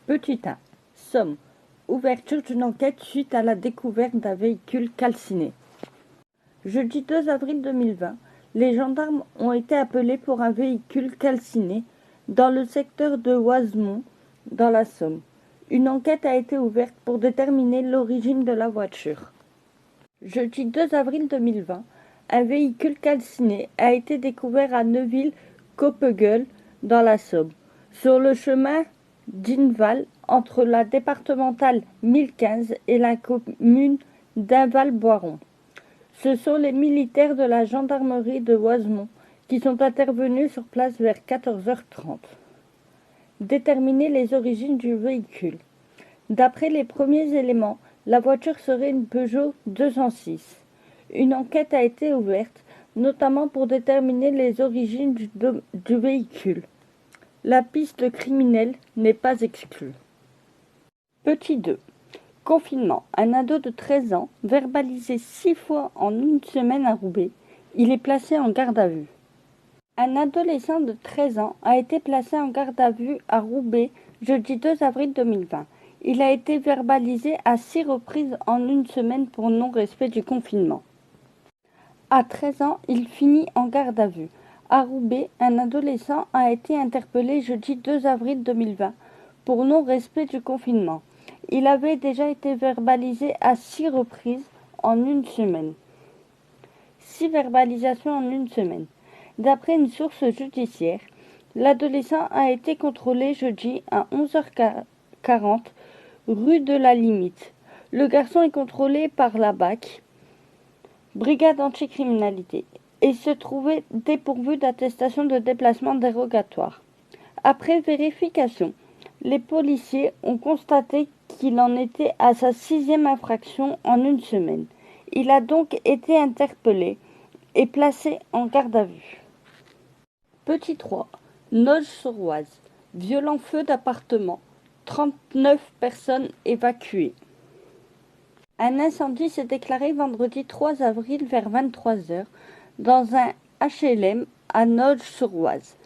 Petit 1. Somme. Ouverture d'une enquête suite à la découverte d'un véhicule calciné. Jeudi 2 avril 2020, les gendarmes ont été appelés pour un véhicule calciné dans le secteur de Oisemont, dans la Somme. Une enquête a été ouverte pour déterminer l'origine de la voiture. Jeudi 2 avril 2020, un véhicule calciné a été découvert à Neuville-Coppegueule, dans la Somme, sur le chemin d'Inval, entre la départementale 1015 et la commune d'Inval-Boiron. Ce sont les militaires de la gendarmerie de Oisemont qui sont intervenus sur place vers 14h30. Déterminer les origines du véhicule. D'après les premiers éléments, la voiture serait une Peugeot 206. Une enquête a été ouverte, notamment pour déterminer les origines du véhicule. La piste criminelle n'est pas exclue. Petit 2. Confinement. Un ado de 13 ans, verbalisé 6 fois en une semaine à Roubaix, il est placé en garde à vue. Un adolescent de 13 ans a été placé en garde à vue à Roubaix jeudi 2 avril 2020. Il a été verbalisé à 6 reprises en une semaine pour non-respect du confinement. À 13 ans, il finit en garde à vue. À Roubaix, un adolescent a été interpellé jeudi 2 avril 2020 pour non-respect du confinement. Il avait déjà été verbalisé à 6 reprises en une semaine. 6 verbalisations en une semaine. D'après une source judiciaire, l'adolescent a été contrôlé jeudi à 11h40 rue de la Limite. Le garçon est contrôlé par la BAC, Brigade anticriminalité, et se trouvait dépourvu d'attestation de déplacement dérogatoire. Après vérification, les policiers ont constaté qu'il en était à sa 6e infraction en une semaine. Il a donc été interpellé et placé en garde à vue. Petit 3. Nogent-sur-Oise. Violent feu d'appartement. 39 personnes évacuées. Un incendie s'est déclaré vendredi 3 avril vers 23h dans un HLM à Nogent-sur-Oise.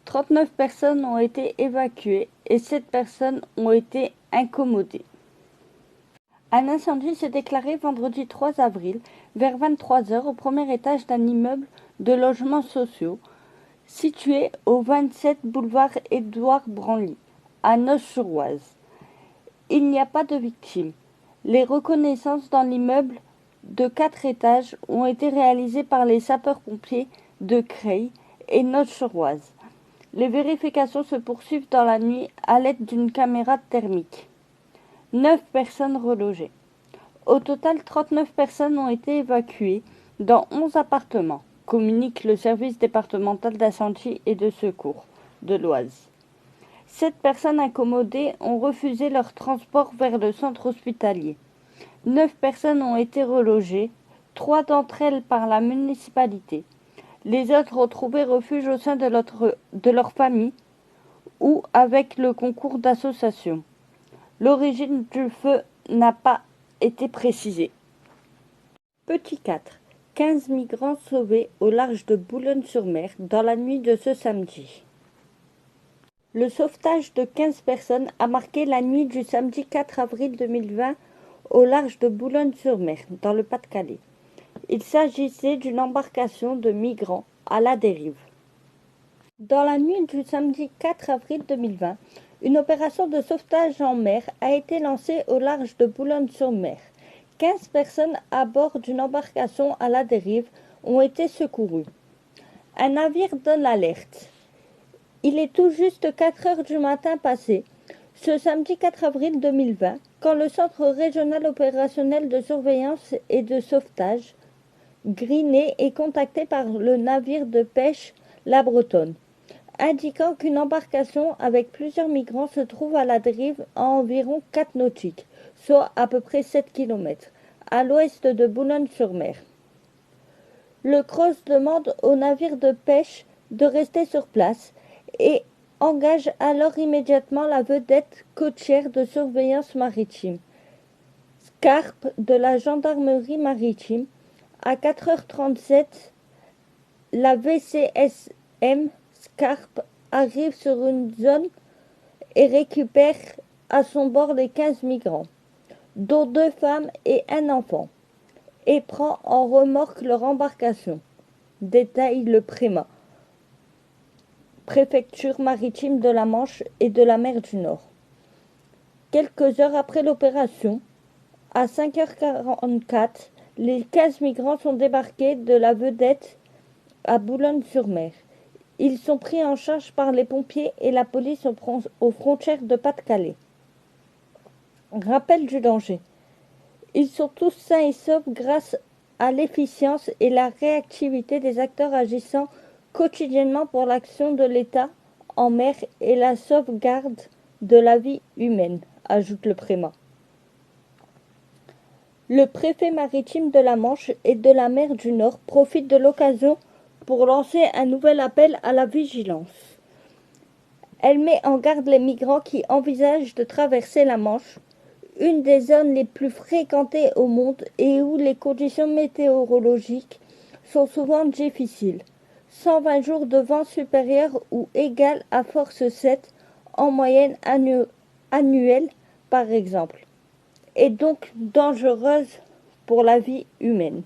39 personnes ont été évacuées et 7 personnes ont été incommodées. Un incendie s'est déclaré vendredi 3 avril vers 23h au premier étage d'un immeuble de logements sociaux situé au 27 boulevard Édouard Branly, à Nogent-sur-Oise. Il n'y a pas de victimes. Les reconnaissances dans l'immeuble de 4 étages ont été réalisées par les sapeurs-pompiers de Creil et Nogent-sur-Oise. Les vérifications se poursuivent dans la nuit à l'aide d'une caméra thermique. 9 personnes relogées. Au total, 39 personnes ont été évacuées dans 11 appartements, communique le service départemental d'incendie et de secours de l'Oise. 7 personnes incommodées ont refusé leur transport vers le centre hospitalier. 9 personnes ont été relogées, 3 d'entre elles par la municipalité. Les autres ont trouvé refuge au sein de leur famille ou avec le concours d'associations. L'origine du feu n'a pas été précisée. Petit 4. 15 migrants sauvés au large de Boulogne-sur-Mer dans la nuit de ce samedi. Le sauvetage de 15 personnes a marqué la nuit du samedi 4 avril 2020 au large de Boulogne-sur-Mer, dans le Pas-de-Calais. Il s'agissait d'une embarcation de migrants à la dérive. Dans la nuit du samedi 4 avril 2020, une opération de sauvetage en mer a été lancée au large de Boulogne-sur-Mer. 15 personnes à bord d'une embarcation à la dérive ont été secourues. Un navire donne l'alerte. Il est tout juste 4 heures du matin passé, ce samedi 4 avril 2020, quand le Centre régional opérationnel de surveillance et de sauvetage, GRINE, est contacté par le navire de pêche La Bretonne, indiquant qu'une embarcation avec plusieurs migrants se trouve à la dérive à environ 4 nautiques, soit à peu près 7 km, à l'ouest de Boulogne-sur-Mer. Le CROSS demande au navire de pêche de rester sur place et engage alors immédiatement la vedette côtière de surveillance maritime, SCARP, de la gendarmerie maritime. À 4h37, la VCSM SCARP arrive sur une zone et récupère à son bord les 15 migrants, dont 2 femmes et un enfant, et prend en remorque leur embarcation, détaille le Prémat, préfecture maritime de la Manche et de la mer du Nord. Quelques heures après l'opération, à 5h44, les 15 migrants sont débarqués de la Vedette à Boulogne-sur-Mer. Ils sont pris en charge par les pompiers et la police aux frontières de Pas-de-Calais. Rappel du danger. Ils sont tous sains et saufs grâce à l'efficience et la réactivité des acteurs agissant quotidiennement pour l'action de l'État en mer et la sauvegarde de la vie humaine, ajoute le Prémat. Le préfet maritime de la Manche et de la mer du Nord profite de l'occasion pour lancer un nouvel appel à la vigilance. Elle met en garde les migrants qui envisagent de traverser la Manche, une des zones les plus fréquentées au monde et où les conditions météorologiques sont souvent difficiles. 120 jours de vent supérieur ou égal à force 7 en moyenne annuelle par exemple, et donc dangereuse pour la vie humaine.